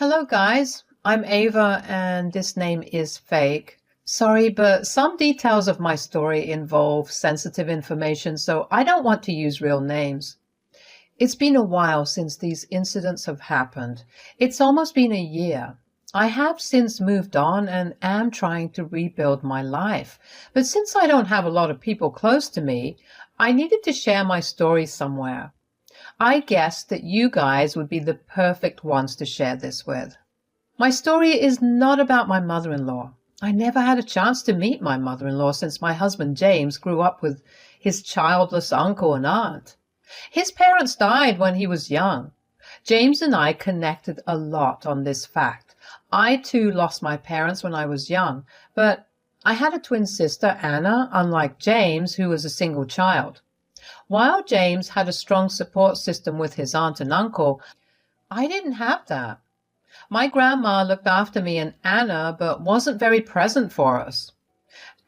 Hello, guys. I'm Ava, and this name is fake. Sorry, but some details of my story involve sensitive information, so I don't want to use real names. It's been a while since these incidents have happened. It's almost been a year. I have since moved on and am trying to rebuild my life. But since I don't have a lot of people close to me, I needed to share my story somewhere. I guessed that you guys would be the perfect ones to share this with. My story is not about my mother-in-law. I never had a chance to meet my mother-in-law since my husband James grew up with his childless uncle and aunt. His parents died when he was young. James and I connected a lot on this fact. I too lost my parents when I was young, but I had a twin sister, Anna, unlike James, who was a single child. While James had a strong support system with his aunt and uncle, I didn't have that. My grandma looked after me and Anna, but wasn't very present for us.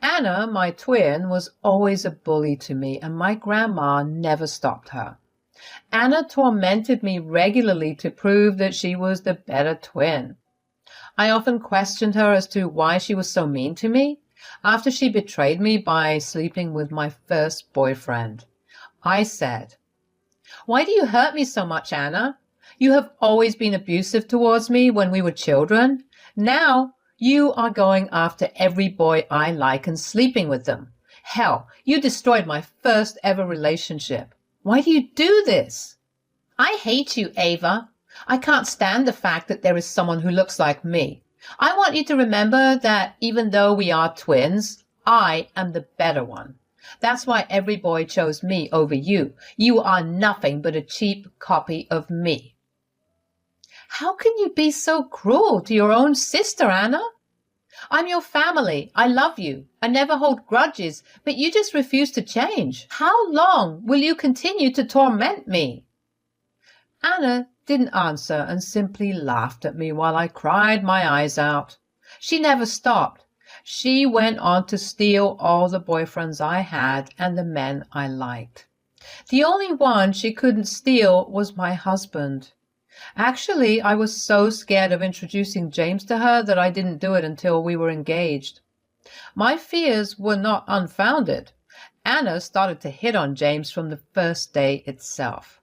Anna, my twin, was always a bully to me, and my grandma never stopped her. Anna tormented me regularly to prove that she was the better twin. I often questioned her as to why she was so mean to me after she betrayed me by sleeping with my first boyfriend. I said, "Why do you hurt me so much, Anna? You have always been abusive towards me when we were children. Now you are going after every boy I like and sleeping with them. Hell, you destroyed my first ever relationship. Why do you do this?" "I hate you, Ava. I can't stand the fact that there is someone who looks like me. I want you to remember that even though we are twins, I am the better one. That's why every boy chose me over you. You are nothing but a cheap copy of me." "How can you be so cruel to your own sister, Anna? I'm your family. I love you. I never hold grudges, but you just refuse to change. How long will you continue to torment me?" Anna didn't answer and simply laughed at me while I cried my eyes out. She never stopped. She went on to steal all the boyfriends I had and the men I liked. The only one she couldn't steal was my husband. Actually, I was so scared of introducing James to her that I didn't do it until we were engaged. My fears were not unfounded. Anna started to hit on James from the first day itself.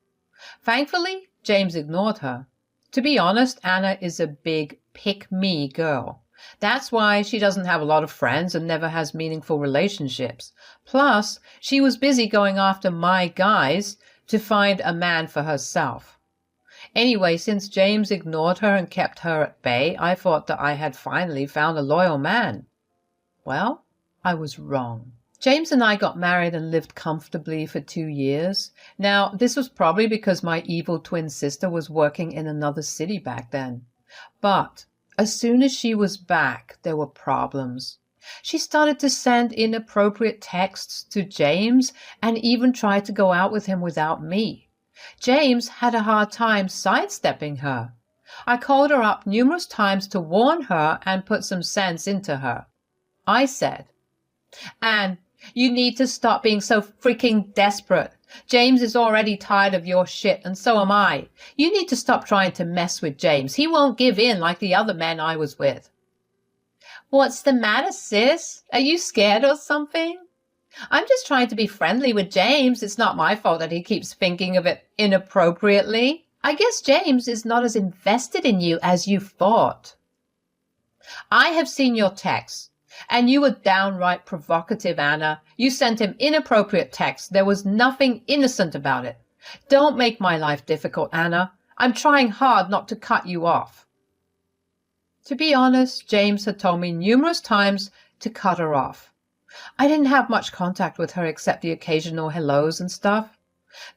Thankfully, James ignored her. To be honest, Anna is a big pick-me girl. That's why she doesn't have a lot of friends and never has meaningful relationships. Plus, she was busy going after my guys to find a man for herself. Anyway, since James ignored her and kept her at bay, I thought that I had finally found a loyal man. Well, I was wrong. James and I got married and lived comfortably for 2 years. Now, this was probably because my evil twin sister was working in another city back then. But as soon as she was back, there were problems. She started to send inappropriate texts to James and even tried to go out with him without me. James had a hard time sidestepping her. I called her up numerous times to warn her and put some sense into her. I said, "Anne, you need to stop being so freaking desperate. James is already tired of your shit, and so am I. You need to stop trying to mess with James. He won't give in like the other men I was with." "What's the matter, sis? Are you scared or something?" "I'm just trying to be friendly with James. It's not my fault that he keeps thinking of it inappropriately. I guess James is not as invested in you as you thought." "I have seen your texts. And you were downright provocative, Anna. You sent him inappropriate texts. There was nothing innocent about it. Don't make my life difficult, Anna. I'm trying hard not to cut you off." To be honest, James had told me numerous times to cut her off. I didn't have much contact with her except the occasional hellos and stuff.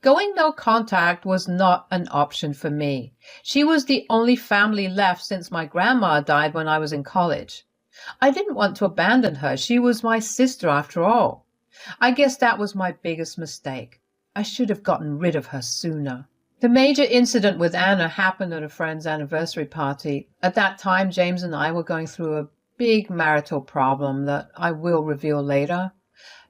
Going no contact was not an option for me. She was the only family left since my grandma died when I was in college. I didn't want to abandon her. She was my sister after all. I guess that was my biggest mistake. I should have gotten rid of her sooner. The major incident with Anna happened at a friend's anniversary party. At that time, James and I were going through a big marital problem that I will reveal later.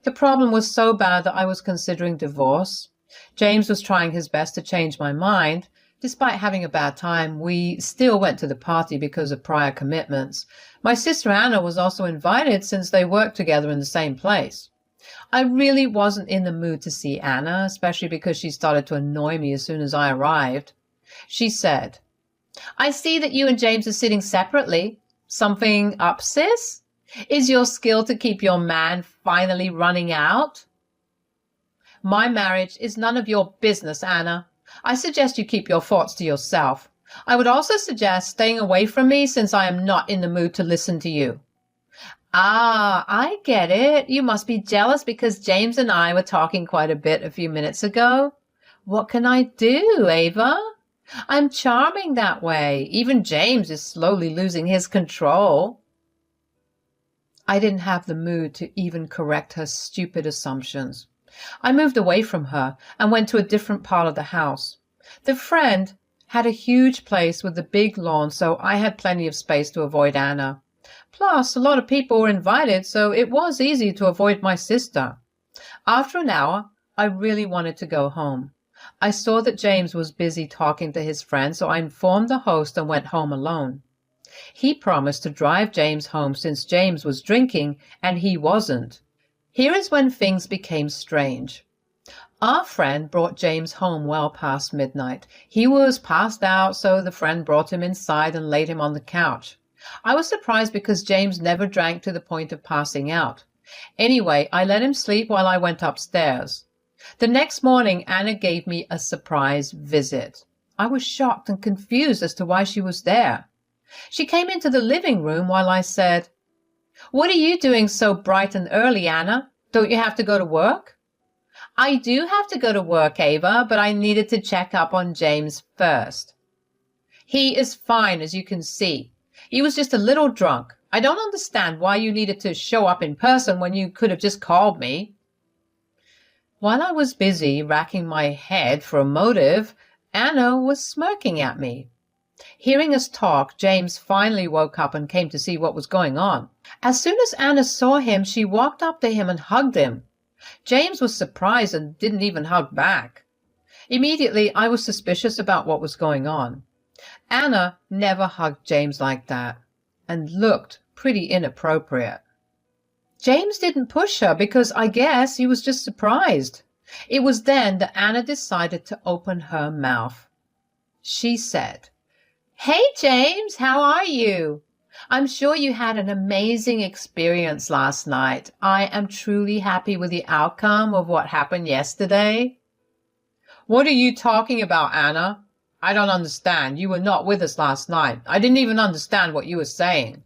The problem was so bad that I was considering divorce. James was trying his best to change my mind, Despite having a bad time, we still went to the party because of prior commitments. My sister Anna was also invited since they worked together in the same place. I really wasn't in the mood to see Anna, especially because she started to annoy me as soon as I arrived. She said, "I see that you and James are sitting separately. Something up, sis? Is your skill to keep your man finally running out?" "My marriage is none of your business, Anna. I suggest you keep your thoughts to yourself. I would also suggest staying away from me since I am not in the mood to listen to you." "Ah, I get it. You must be jealous because James and I were talking quite a bit a few minutes ago. What can I do, Ava? I'm charming that way. Even James is slowly losing his control." I didn't have the mood to even correct her stupid assumptions. I moved away from her and went to a different part of the house. The friend had a huge place with a big lawn, so I had plenty of space to avoid Anna. Plus, a lot of people were invited, so it was easy to avoid my sister. After an hour, I really wanted to go home. I saw that James was busy talking to his friend, so I informed the host and went home alone. He promised to drive James home since James was drinking and he wasn't. Here is when things became strange. Our friend brought James home well past midnight. He was passed out, so the friend brought him inside and laid him on the couch. I was surprised because James never drank to the point of passing out. Anyway, I let him sleep while I went upstairs. The next morning, Anna gave me a surprise visit. I was shocked and confused as to why she was there. She came into the living room while I said, "What are you doing so bright and early, Anna? Don't you have to go to work?" "I do have to go to work, Ava, but I needed to check up on James first." "He is fine, as you can see. He was just a little drunk. I don't understand why you needed to show up in person when you could have just called me." While I was busy racking my head for a motive, Anna was smirking at me. Hearing us talk, James finally woke up and came to see what was going on. As soon as Anna saw him, she walked up to him and hugged him. James was surprised and didn't even hug back. Immediately, I was suspicious about what was going on. Anna never hugged James like that and looked pretty inappropriate. James didn't push her because I guess he was just surprised. It was then that Anna decided to open her mouth. She said, "Hey, James, how are you? I'm sure you had an amazing experience last night. I am truly happy with the outcome of what happened yesterday." "What are you talking about, Anna? I don't understand. You were not with us last night. I didn't even understand what you were saying."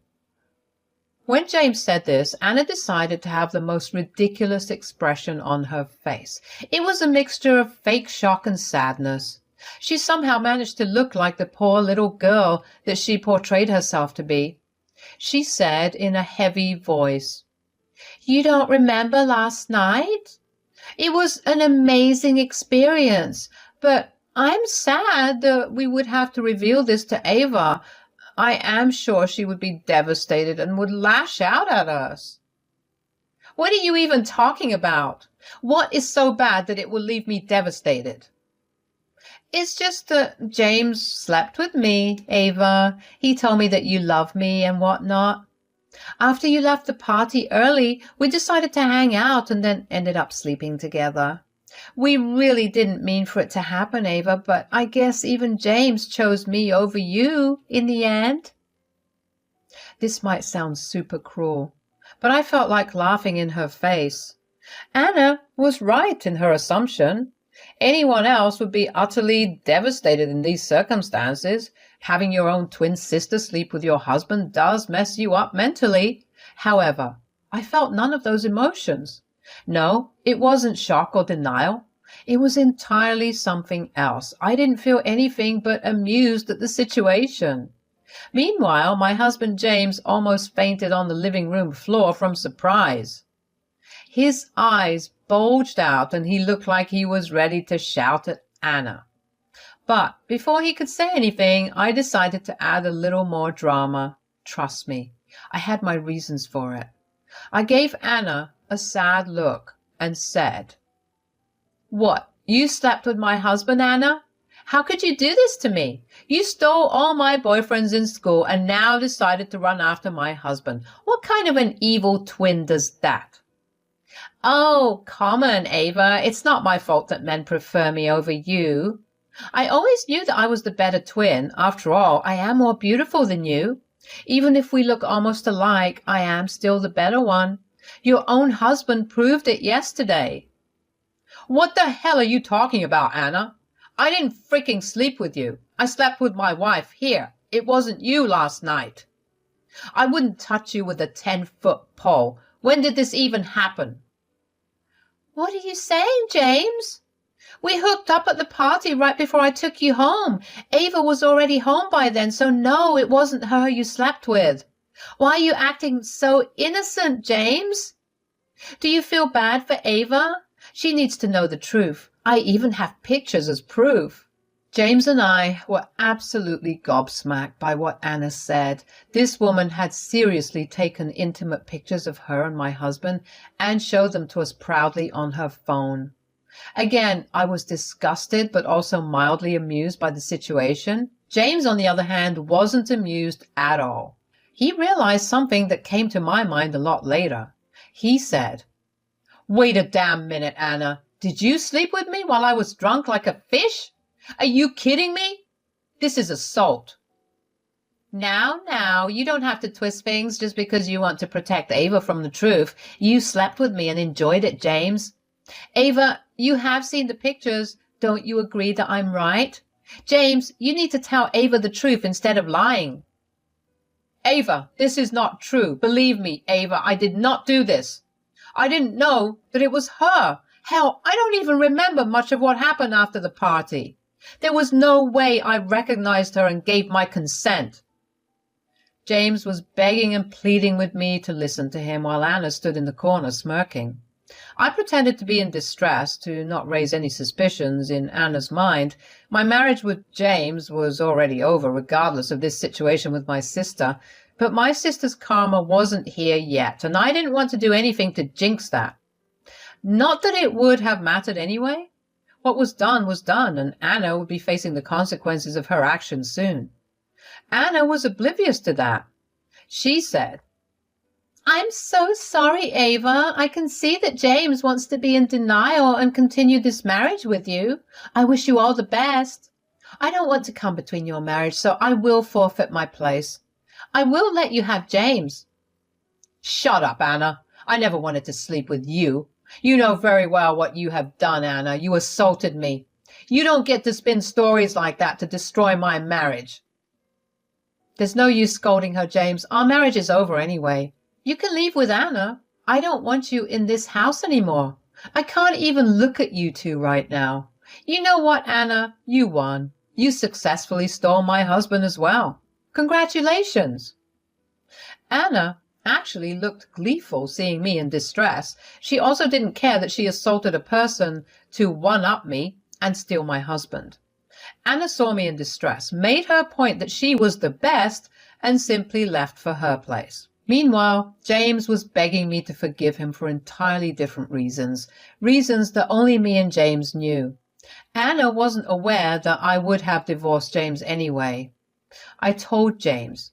When James said this, Anna decided to have the most ridiculous expression on her face. It was a mixture of fake shock and sadness. She somehow managed to look like the poor little girl that she portrayed herself to be. She said in a heavy voice, "You don't remember last night? It was an amazing experience, but I'm sad that we would have to reveal this to Ava. I am sure she would be devastated and would lash out at us." "What are you even talking about? What is so bad that it will leave me devastated?" "It's just that James slept with me, Ava. He told me that you love me and whatnot. After you left the party early, we decided to hang out and then ended up sleeping together. We really didn't mean for it to happen, Ava, but I guess even James chose me over you in the end." This might sound super cruel, but I felt like laughing in her face. Anna was right in her assumption. Anyone else would be utterly devastated in these circumstances. Having your own twin sister sleep with your husband does mess you up mentally. However, I felt none of those emotions. No, it wasn't shock or denial. It was entirely something else. I didn't feel anything but amused at the situation. Meanwhile, my husband James almost fainted on the living room floor from surprise. His eyes bulged out and he looked like he was ready to shout at Anna. But before he could say anything, I decided to add a little more drama. Trust me, I had my reasons for it. I gave Anna a sad look and said, "What, you slept with my husband, Anna? How could you do this to me? You stole all my boyfriends in school and now decided to run after my husband. What kind of an evil twin does that? Oh, come on, Ava. It's not my fault that men prefer me over you. I always knew that I was the better twin. After all, I am more beautiful than you. Even if we look almost alike, I am still the better one. Your own husband proved it yesterday. What the hell are you talking about, Anna? I didn't freaking sleep with you. I slept with my wife here. It wasn't you last night. I wouldn't touch you with a 10-foot pole. When did this even happen? What are you saying, James? We hooked up at the party right before I took you home. Ava was already home by then, so no, it wasn't her you slept with. Why are you acting so innocent, James? Do you feel bad for Ava? She needs to know the truth. I even have pictures as proof. James and I were absolutely gobsmacked by what Anna said. This woman had seriously taken intimate pictures of her and my husband and showed them to us proudly on her phone. Again, I was disgusted but also mildly amused by the situation. James, on the other hand, wasn't amused at all. He realized something that came to my mind a lot later. He said, "Wait a damn minute, Anna. Did you sleep with me while I was drunk like a fish? Are you kidding me? This is assault." Now, you don't have to twist things just because you want to protect Ava from the truth. You slept with me and enjoyed it, James. Ava, you have seen the pictures. Don't you agree that I'm right? James, you need to tell Ava the truth instead of lying. Ava, this is not true. Believe me, Ava, I did not do this. I didn't know that it was her. Hell, I don't even remember much of what happened after the party. There was no way I recognized her and gave my consent. James was begging and pleading with me to listen to him while Anna stood in the corner smirking. I pretended to be in distress to not raise any suspicions in Anna's mind. My marriage with James was already over, regardless of this situation with my sister. But my sister's karma wasn't here yet, and I didn't want to do anything to jinx that. Not that it would have mattered anyway. What was done, and Anna would be facing the consequences of her actions soon. Anna was oblivious to that. She said, "I'm so sorry, Ava. I can see that James wants to be in denial and continue this marriage with you. I wish you all the best. I don't want to come between your marriage, so I will forfeit my place. I will let you have James." Shut up, Anna. I never wanted to sleep with you. You know very well what you have done, Anna. You assaulted me. You don't get to spin stories like that to destroy my marriage. There's no use scolding her, James. Our marriage is over anyway. You can leave with Anna. I don't want you in this house anymore. I can't even look at you two right now. You know what, Anna? You won. You successfully stole my husband as well. Congratulations. Anna actually looked gleeful seeing me in distress. She also didn't care that she assaulted a person to one-up me and steal my husband. Anna saw me in distress, made her point that she was the best, and simply left for her place. Meanwhile, James was begging me to forgive him for entirely different reasons that only me and James knew. Anna wasn't aware that I would have divorced James anyway. I told James,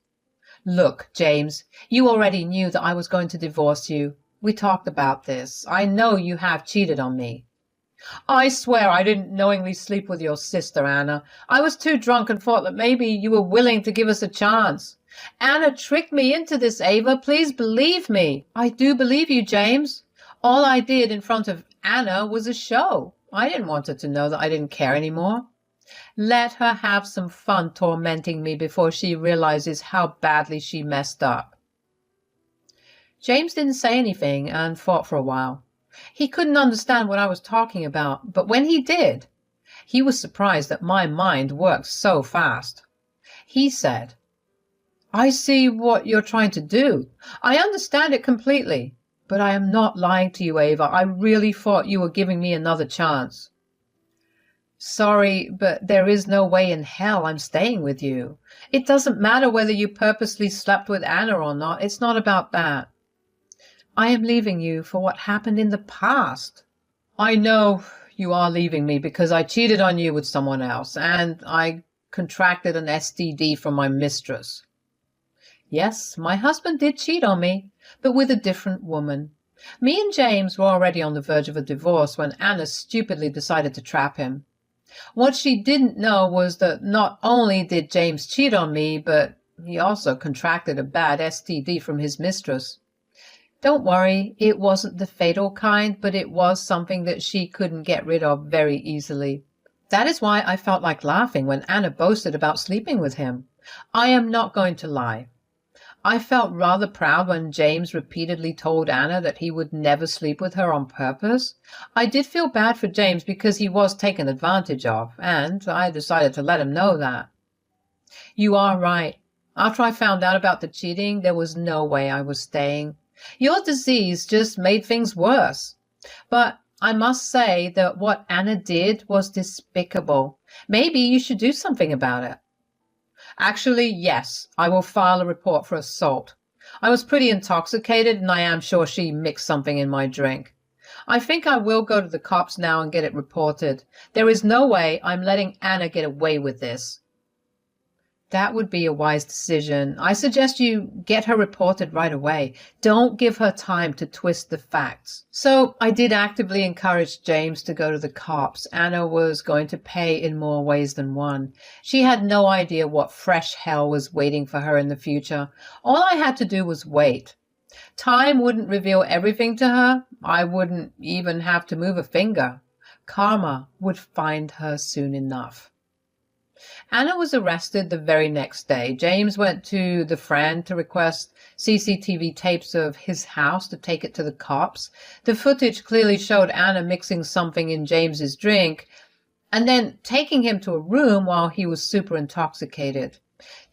"Look, James, you already knew that I was going to divorce you. We talked about this. I know you have cheated on me." "I swear I didn't knowingly sleep with your sister, Anna. I was too drunk and thought that maybe you were willing to give us a chance. Anna tricked me into this, Ava. Please believe me." "I do believe you, James. All I did in front of Anna was a show. I didn't want her to know that I didn't care anymore. Let her have some fun tormenting me before she realizes how badly she messed up." James didn't say anything and thought for a while. He couldn't understand what I was talking about, but when he did, he was surprised that my mind worked so fast. He said, "I see what you're trying to do. I understand it completely. But I am not lying to you, Ava. I really thought you were giving me another chance." "Sorry, but there is no way in hell I'm staying with you. It doesn't matter whether you purposely slept with Anna or not. It's not about that. I am leaving you for what happened in the past." "I know. You are leaving me because I cheated on you with someone else, and I contracted an STD from my mistress. Yes, my husband did cheat on me, but with a different woman. Me and James were already on the verge of a divorce when Anna stupidly decided to trap him. What she didn't know was that not only did James cheat on me, but he also contracted a bad STD from his mistress. Don't worry, it wasn't the fatal kind, but it was something that she couldn't get rid of very easily. That is why I felt like laughing when Anna boasted about sleeping with him. I am not going to lie. I felt rather proud when James repeatedly told Anna that he would never sleep with her on purpose. I did feel bad for James because he was taken advantage of, and I decided to let him know that. You are right. After I found out about the cheating, there was no way I was staying. Your disease just made things worse. But I must say that what Anna did was despicable. Maybe you should do something about it. Actually, yes, I will file a report for assault. I was pretty intoxicated, and I am sure she mixed something in my drink. I think I will go to the cops now and get it reported. There is no way I'm letting Anna get away with this. That would be a wise decision. I suggest you get her reported right away. Don't give her time to twist the facts. So I did actively encourage James to go to the cops. Anna was going to pay in more ways than one. She had no idea what fresh hell was waiting for her in the future. All I had to do was wait. Time wouldn't reveal everything to her. I wouldn't even have to move a finger. Karma would find her soon enough. Anna was arrested the very next day. James went to the friend to request CCTV tapes of his house to take it to the cops. The footage clearly showed Anna mixing something in James's drink and then taking him to a room while he was super intoxicated.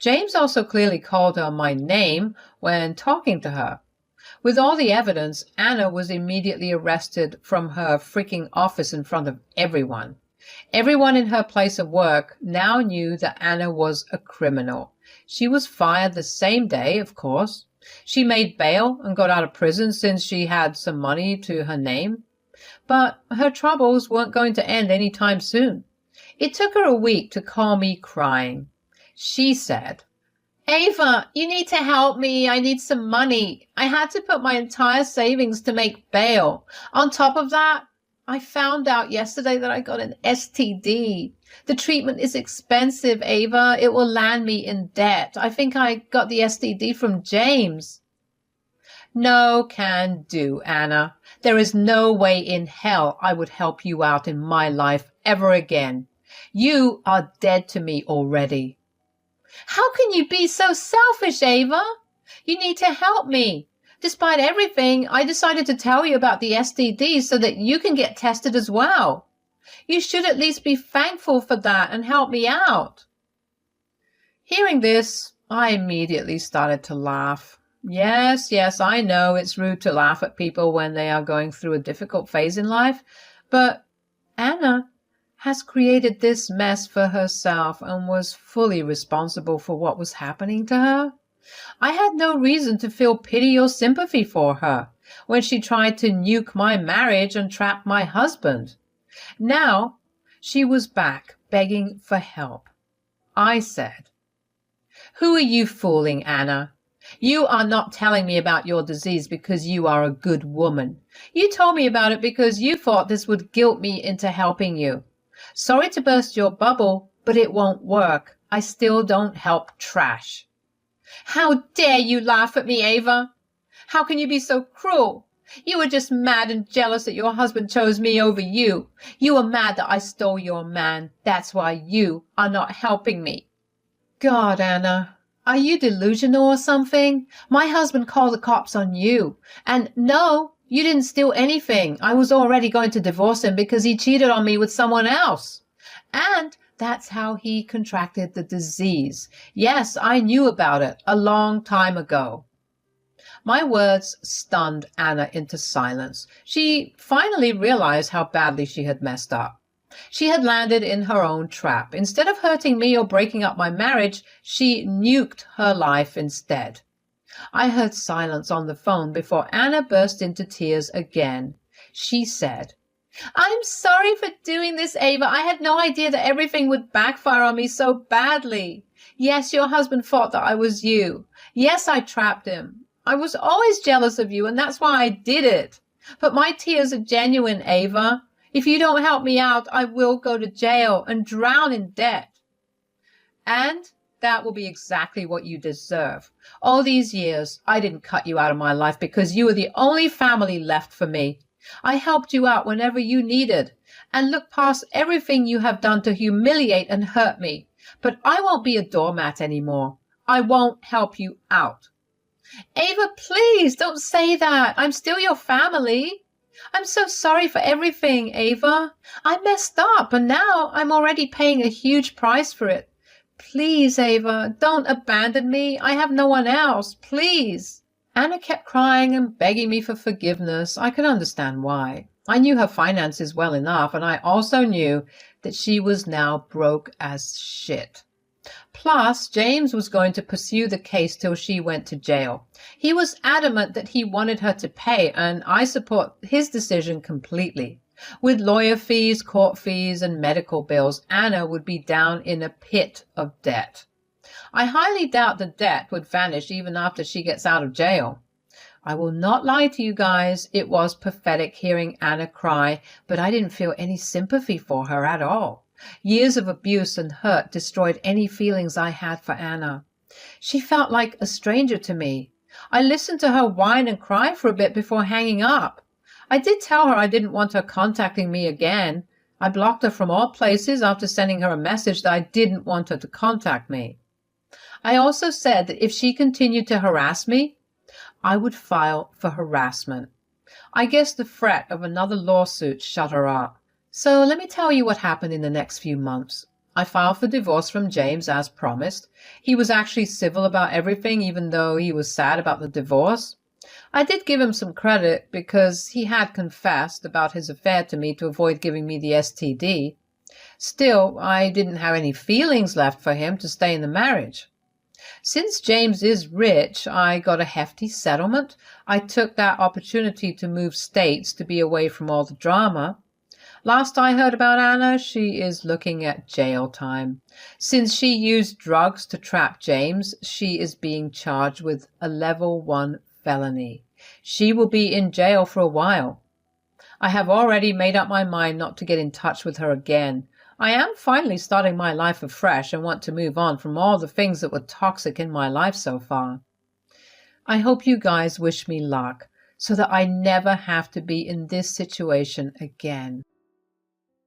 James also clearly called her my name when talking to her. With all the evidence, Anna was immediately arrested from her freaking office in front of everyone. Everyone in her place of work now knew that Anna was a criminal. She was fired the same day, of course. She made bail and got out of prison since she had some money to her name. But her troubles weren't going to end any time soon. It took her a week to call me crying. She said, "Ava, you need to help me. I need some money. I had to put my entire savings to make bail. On top of that, I found out yesterday that I got an STD. The treatment is expensive, Ava. It will land me in debt. I think I got the STD from James." No can do, Anna. There is no way in hell I would help you out in my life ever again. You are dead to me already. How can you be so selfish, Ava? You need to help me. Despite everything, I decided to tell you about the STD so that you can get tested as well. You should at least be thankful for that and help me out. Hearing this, I immediately started to laugh. Yes, I know it's rude to laugh at people when they are going through a difficult phase in life, but Anna has created this mess for herself and was fully responsible for what was happening to her. I had no reason to feel pity or sympathy for her when she tried to nuke my marriage and trap my husband. Now she was back begging for help. I said, "Who are you fooling, Anna? You are not telling me about your disease because you are a good woman. You told me about it because you thought this would guilt me into helping you. Sorry to burst your bubble, but it won't work. I still don't help trash." How dare you laugh at me, Ava? How can you be so cruel? You were just mad and jealous that your husband chose me over you. You were mad that I stole your man. That's why you are not helping me. God, Anna, are you delusional or something? My husband called the cops on you. And no, you didn't steal anything. I was already going to divorce him because he cheated on me with someone else. And that's how he contracted the disease. Yes, I knew about it a long time ago. My words stunned Anna into silence. She finally realized how badly she had messed up. She had landed in her own trap. Instead of hurting me or breaking up my marriage, she nuked her life instead. I heard silence on the phone before Anna burst into tears again. She said, I'm sorry for doing this, Ava. I had no idea that everything would backfire on me so badly. Yes, your husband thought that I was you. Yes, I trapped him. I was always jealous of you, and that's why I did it. But my tears are genuine, Ava. If you don't help me out, I will go to jail and drown in debt. And that will be exactly what you deserve. All these years, I didn't cut you out of my life because you were the only family left for me. I helped you out whenever you needed and looked past everything you have done to humiliate and hurt me. But I won't be a doormat anymore. I won't help you out. Ava, please don't say that. I'm still your family. I'm so sorry for everything, Ava. I messed up and now I'm already paying a huge price for it. Please, Ava, don't abandon me. I have no one else. Please. Anna kept crying and begging me for forgiveness. I could understand why. I knew her finances well enough, and I also knew that she was now broke as shit. Plus, James was going to pursue the case till she went to jail. He was adamant that he wanted her to pay, and I support his decision completely. With lawyer fees, court fees, and medical bills, Anna would be down in a pit of debt. I highly doubt the debt would vanish even after she gets out of jail. I will not lie to you guys, it was pathetic hearing Anna cry, but I didn't feel any sympathy for her at all. Years of abuse and hurt destroyed any feelings I had for Anna. She felt like a stranger to me. I listened to her whine and cry for a bit before hanging up. I did tell her I didn't want her contacting me again. I blocked her from all places after sending her a message that I didn't want her to contact me. I also said that if she continued to harass me, I would file for harassment. I guess the threat of another lawsuit shut her up. So let me tell you what happened in the next few months. I filed for divorce from James as promised. He was actually civil about everything, even though he was sad about the divorce. I did give him some credit because he had confessed about his affair to me to avoid giving me the STD. Still, I didn't have any feelings left for him to stay in the marriage. Since James is rich, I got a hefty settlement. I took that opportunity to move states to be away from all the drama. Last I heard about Anna, she is looking at jail time. Since she used drugs to trap James, she is being charged with a level 1 felony. She will be in jail for a while. I have already made up my mind not to get in touch with her again. I am finally starting my life afresh and want to move on from all the things that were toxic in my life so far. I hope you guys wish me luck so that I never have to be in this situation again.